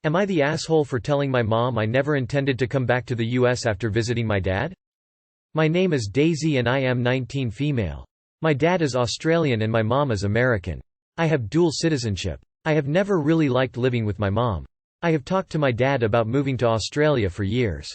Am I the asshole for telling my mom I never intended to come back to the US after visiting my dad? My name is Daisy and I am 19 female. My dad is Australian and my mom is American. I have dual citizenship. I have never really liked living with my mom. I have talked to my dad about moving to Australia for years.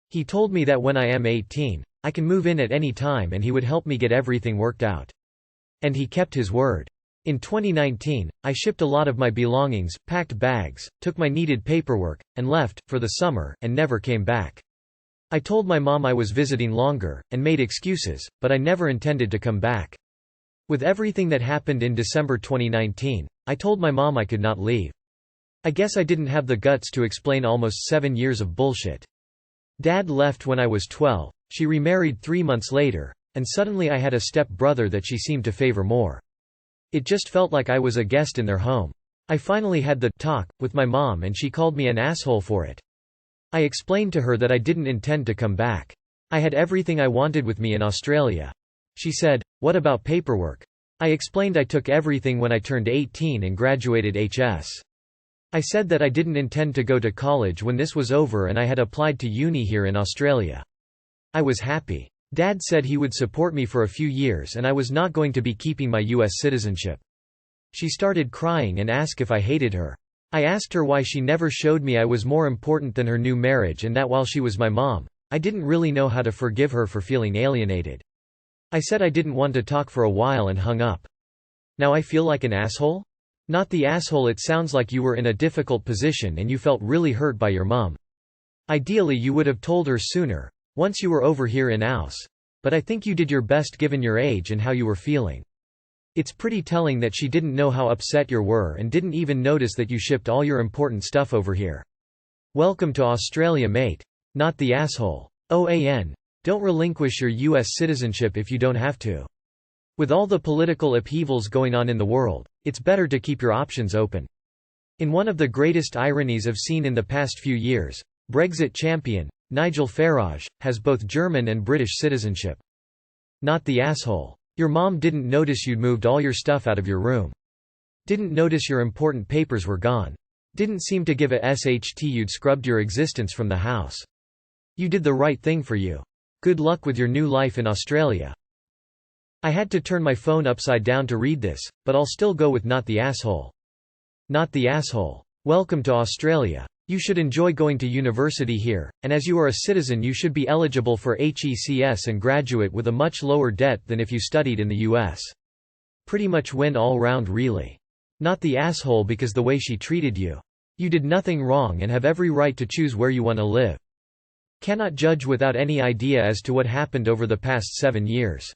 He told me that when I am 18, I can move in at any time and he would help me get everything worked out. And he kept his word. In 2019, I shipped a lot of my belongings, packed bags, took my needed paperwork, and left, for the summer, and never came back. I told my mom I was visiting longer, and made excuses, but I never intended to come back. With everything that happened in December 2019, I told my mom I could not leave. I guess I didn't have the guts to explain almost 7 years of bullshit. Dad left when I was 12, she remarried 3 months later, and suddenly I had a step-brother that she seemed to favor more. It just felt like I was a guest in their home. I finally had the talk with my mom and she called me an asshole for it. I explained to her that I didn't intend to come back. I had everything I wanted with me in Australia. She said, "What about paperwork?" I explained I took everything when I turned 18 and graduated HS. I said that I didn't intend to go to college when this was over and I had applied to uni here in Australia. I was happy. Dad said he would support me for a few years and I was not going to be keeping my US citizenship. She started crying and asked if I hated her. I asked her why she never showed me I was more important than her new marriage and that while she was my mom, I didn't really know how to forgive her for feeling alienated. I said I didn't want to talk for a while and hung up. Now I feel like an asshole? Not the asshole. It sounds like you were in a difficult position and you felt really hurt by your mom. Ideally you would have told her sooner, once you were over here in Aus. But I think you did your best given your age and how you were feeling. It's pretty telling that she didn't know how upset you were and didn't even notice that you shipped all your important stuff over here. Welcome to Australia, mate. Not the asshole. OAN. Don't relinquish your US citizenship if you don't have to. With all the political upheavals going on in the world, it's better to keep your options open. In one of the greatest ironies I've seen in the past few years, Brexit champion, Nigel Farage, has both German and British citizenship. Not the asshole. Your mom didn't notice you'd moved all your stuff out of your room. Didn't notice your important papers were gone. Didn't seem to give a SHT you'd scrubbed your existence from the house. You did the right thing for you. Good luck with your new life in Australia. I had to turn my phone upside down to read this, but I'll still go with not the asshole. Not the asshole. Welcome to Australia. You should enjoy going to university here, and as you are a citizen you should be eligible for HECS and graduate with a much lower debt than if you studied in the US. Pretty much win all round really. Not the asshole because the way she treated you. You did nothing wrong and have every right to choose where you want to live. Cannot judge without any idea as to what happened over the past 7 years.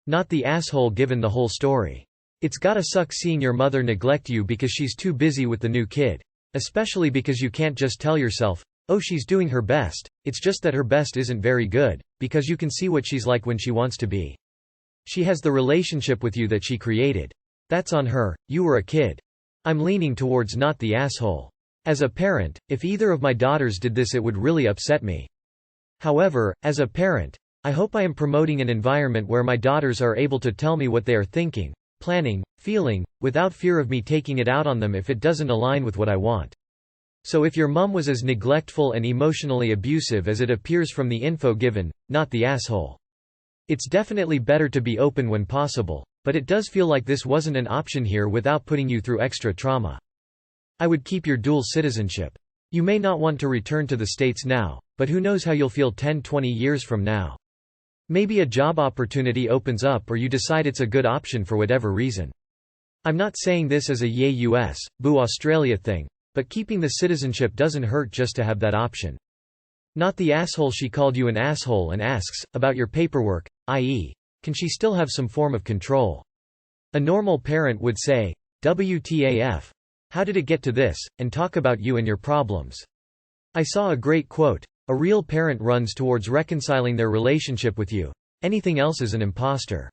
Not the asshole given the whole story. It's gotta suck seeing your mother neglect you because she's too busy with the new kid. Especially because you can't just tell yourself, oh she's doing her best, it's just that her best isn't very good, because you can see what she's like when she wants to be. She has the relationship with you that she created. That's on her, you were a kid. I'm leaning towards not the asshole. As a parent, if either of my daughters did this it would really upset me. However, as a parent, I hope I am promoting an environment where my daughters are able to tell me what they are thinking, planning, feeling, without fear of me taking it out on them if it doesn't align with what I want. So if your mum was as neglectful and emotionally abusive as it appears from the info given, not the asshole. It's definitely better to be open when possible, but it does feel like this wasn't an option here without putting you through extra trauma. I would keep your dual citizenship. You may not want to return to the States now, but who knows how you'll feel 10-20 years from now. Maybe a job opportunity opens up or you decide it's a good option for whatever reason. I'm not saying this as a yay US, boo Australia thing, but keeping the citizenship doesn't hurt just to have that option. Not the asshole. She called you an asshole and asks, about your paperwork, i.e., can she still have some form of control? A normal parent would say, WTAF. How did it get to this, and talk about you and your problems. I saw a great quote. A real parent runs towards reconciling their relationship with you. Anything else is an imposter.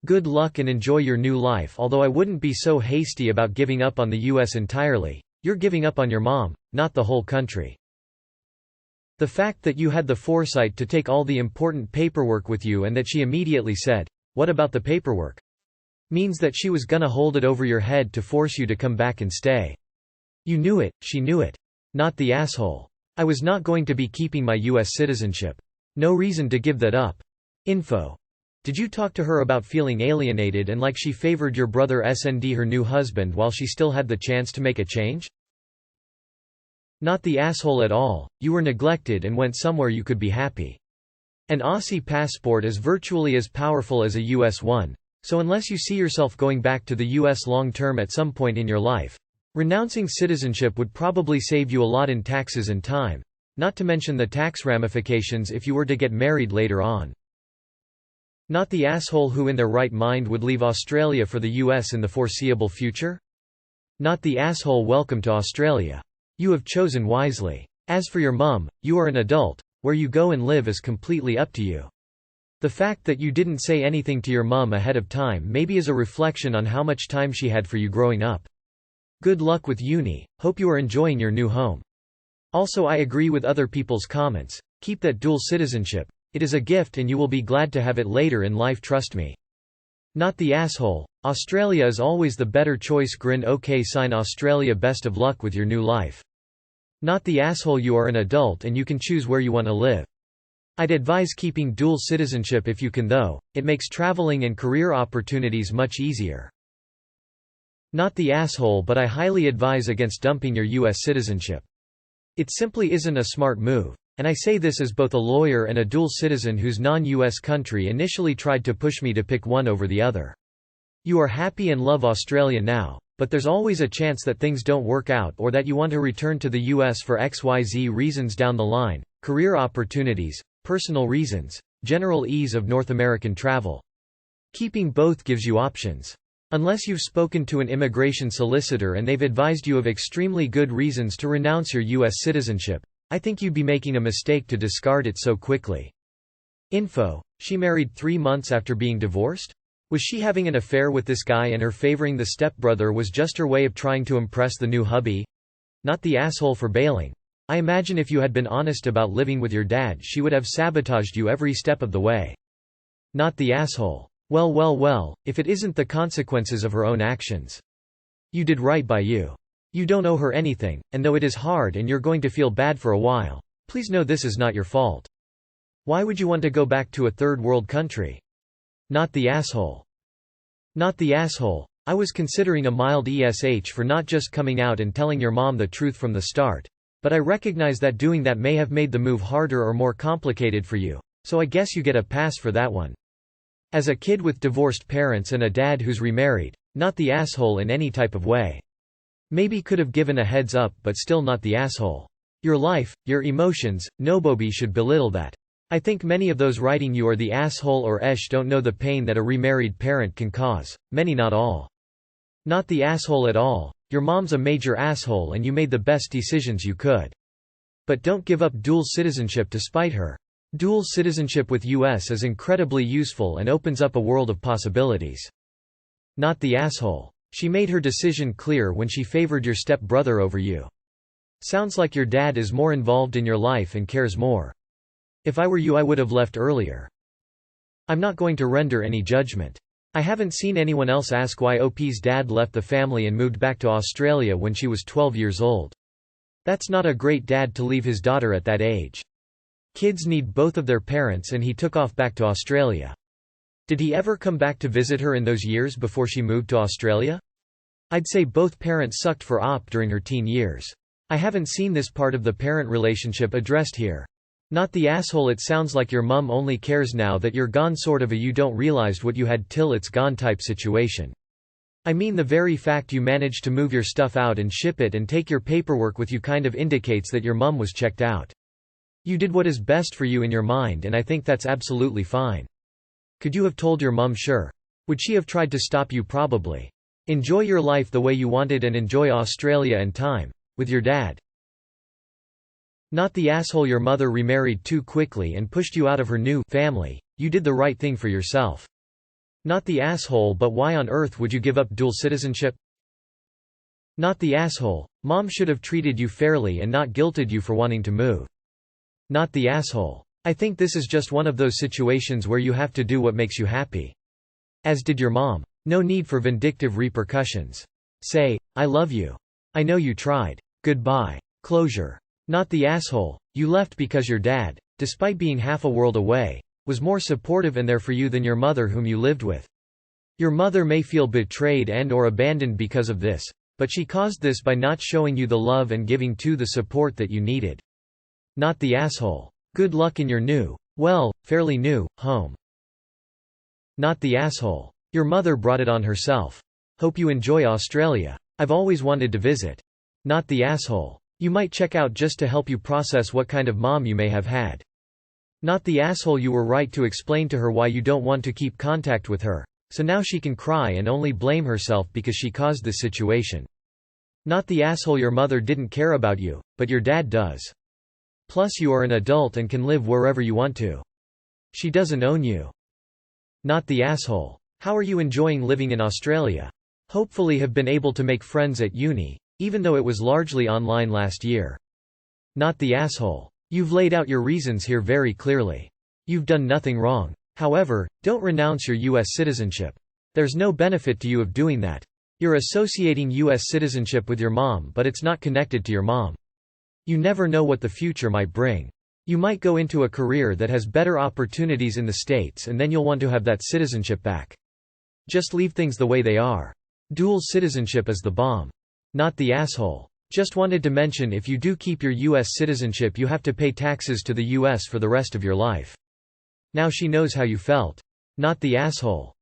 Good luck and enjoy your new life. Although I wouldn't be so hasty about giving up on the US entirely. You're giving up on your mom, not the whole country. The fact that you had the foresight to take all the important paperwork with you and that she immediately said, "What about the paperwork?" means that she was gonna hold it over your head to force you to come back and stay. You knew it, she knew it. Not the asshole. I was not going to be keeping my US citizenship. No reason to give that up. Info. Did you talk to her about feeling alienated and like she favored your brother SND her new husband while she still had the chance to make a change? Not the asshole at all, you were neglected and went somewhere you could be happy. An Aussie passport is virtually as powerful as a US one, so unless you see yourself going back to the US long term at some point in your life, renouncing citizenship would probably save you a lot in taxes and time, not to mention the tax ramifications if you were to get married later on. Not the asshole who in their right mind would leave Australia for the US in the foreseeable future? Not the asshole welcome to Australia. You have chosen wisely. As for your mum, you are an adult, where you go and live is completely up to you. The fact that you didn't say anything to your mum ahead of time maybe is a reflection on how much time she had for you growing up. Good luck with uni, hope you are enjoying your new home. Also, I agree with other people's comments. Keep that dual citizenship. It is a gift and you will be glad to have it later in life, trust me. Not the asshole. Australia is always the better choice. Grin. OK, sign Australia. Best of luck with your new life. Not the asshole. You are an adult and you can choose where you want to live. I'd advise keeping dual citizenship if you can though, it makes traveling and career opportunities much easier. Not the asshole, but I highly advise against dumping your US citizenship. It simply isn't a smart move. And I say this as both a lawyer and a dual citizen whose non-US country initially tried to push me to pick one over the other. You are happy and love Australia now, but there's always a chance that things don't work out or that you want to return to the US for XYZ reasons down the line, career opportunities, personal reasons, general ease of North American travel. Keeping both gives you options. Unless you've spoken to an immigration solicitor and they've advised you of extremely good reasons to renounce your US citizenship, I think you'd be making a mistake to discard it so quickly. Info. She married 3 months after being divorced? Was she having an affair with this guy and her favoring the stepbrother was just her way of trying to impress the new hubby? Not the asshole for bailing. I imagine if you had been honest about living with your dad she would have sabotaged you every step of the way. Not the asshole. Well, if it isn't the consequences of her own actions. You did right by you. You don't owe her anything, and though it is hard and you're going to feel bad for a while, please know this is not your fault. Why would you want to go back to a third world country? Not the asshole. Not the asshole. I was considering a mild ESH for not just coming out and telling your mom the truth from the start, but I recognize that doing that may have made the move harder or more complicated for you, so I guess you get a pass for that one. As a kid with divorced parents and a dad who's remarried, not the asshole in any type of way. Maybe could have given a heads up but still not the asshole. Your life, your emotions, nobody should belittle that. I think many of those writing you are the asshole or esh don't know the pain that a remarried parent can cause, many not all. Not the asshole at all, your mom's a major asshole and you made the best decisions you could. But don't give up dual citizenship to spite her. Dual citizenship with US is incredibly useful and opens up a world of possibilities. Not the asshole. She made her decision clear when she favored your step-brother over you. Sounds like your dad is more involved in your life and cares more. If I were you I would have left earlier. I'm not going to render any judgment. I haven't seen anyone else ask why OP's dad left the family and moved back to Australia when she was 12 years old. That's not a great dad to leave his daughter at that age. Kids need both of their parents and he took off back to Australia. Did he ever come back to visit her in those years before she moved to Australia? I'd say both parents sucked for OP during her teen years. I haven't seen this part of the parent relationship addressed here. Not the asshole. It sounds like your mum only cares now that you're gone, sort of a you don't realized what you had till it's gone type situation. I mean the very fact you managed to move your stuff out and ship it and take your paperwork with you kind of indicates that your mum was checked out. You did what is best for you in your mind and I think that's absolutely fine. Could you have told your mum? Sure. Would she have tried to stop you? Probably. Enjoy your life the way you wanted and enjoy Australia and time with your dad. Not the asshole. Your mother remarried too quickly and pushed you out of her new family. You did the right thing for yourself. Not the asshole, but why on earth would you give up dual citizenship? Not the asshole. Mom should have treated you fairly and not guilted you for wanting to move. Not the asshole. I think this is just one of those situations where you have to do what makes you happy. As did your mom. No need for vindictive repercussions. Say, I love you. I know you tried. Goodbye. Closure. Not the asshole. You left because your dad, despite being half a world away, was more supportive and there for you than your mother whom you lived with. Your mother may feel betrayed and/or abandoned because of this, but she caused this by not showing you the love and giving to the support that you needed. Not the asshole. Good luck in your new, well, fairly new, home. Not the asshole. Your mother brought it on herself. Hope you enjoy Australia. I've always wanted to visit. Not the asshole. You might check out just to help you process what kind of mom you may have had. Not the asshole. You were right to explain to her why you don't want to keep contact with her, so now she can cry and only blame herself because she caused this situation. Not the asshole. Your mother didn't care about you, but your dad does. Plus you are an adult and can live wherever you want to. She doesn't own you. Not the asshole. How are you enjoying living in Australia? Hopefully have been able to make friends at uni, even though it was largely online last year. Not the asshole. You've laid out your reasons here very clearly. You've done nothing wrong. However, don't renounce your U.S. citizenship. There's no benefit to you of doing that. You're associating U.S. citizenship with your mom, but it's not connected to your mom. You never know what the future might bring. You might go into a career that has better opportunities in the States and then you'll want to have that citizenship back. Just leave things the way they are. Dual citizenship is the bomb. Not the asshole. Just wanted to mention, if you do keep your U.S. citizenship you have to pay taxes to the U.S. for the rest of your life. Now she knows how you felt. Not the asshole.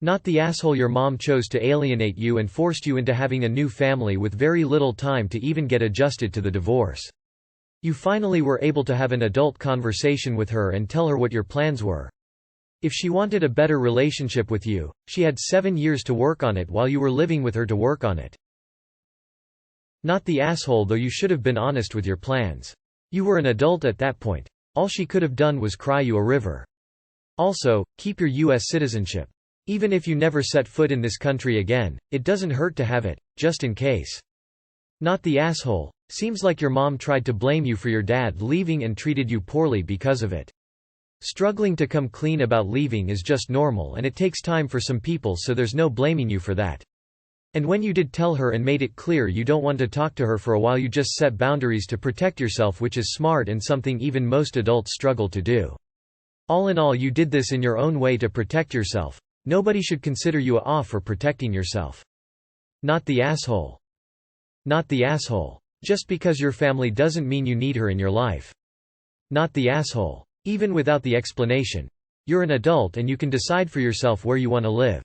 Not the asshole. Your mom chose to alienate you and forced you into having a new family with very little time to even get adjusted to the divorce. You finally were able to have an adult conversation with her and tell her what your plans were. If she wanted a better relationship with you, she had 7 years to work on it while you were living with her to work on it. Not the asshole. Though you should have been honest with your plans. You were an adult at that point. All she could have done was cry you a river. Also, keep your U.S. citizenship. Even if you never set foot in this country again, it doesn't hurt to have it, just in case. Not the asshole. Seems like your mom tried to blame you for your dad leaving and treated you poorly because of it. Struggling to come clean about leaving is just normal and it takes time for some people, so there's no blaming you for that. And when you did tell her and made it clear you don't want to talk to her for a while, you just set boundaries to protect yourself, which is smart and something even most adults struggle to do. All in all, you did this in your own way to protect yourself. Nobody should consider you a off for protecting yourself. Not the asshole. Not the asshole. Just because your family doesn't mean you need her in your life. Not the asshole. Even without the explanation. You're an adult and you can decide for yourself where you want to live.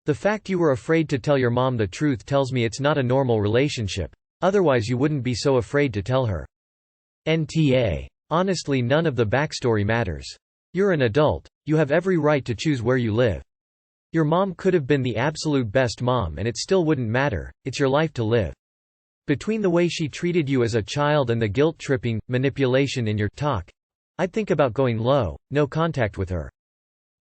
The fact you were afraid to tell your mom the truth tells me it's not a normal relationship. Otherwise you wouldn't be so afraid to tell her. NTA. Honestly, none of the backstory matters. You're an adult. You have every right to choose where you live. Your mom could have been the absolute best mom and it still wouldn't matter. It's your life to live. Between the way she treated you as a child and the guilt-tripping, manipulation in your talk, I'd think about going low, no contact with her.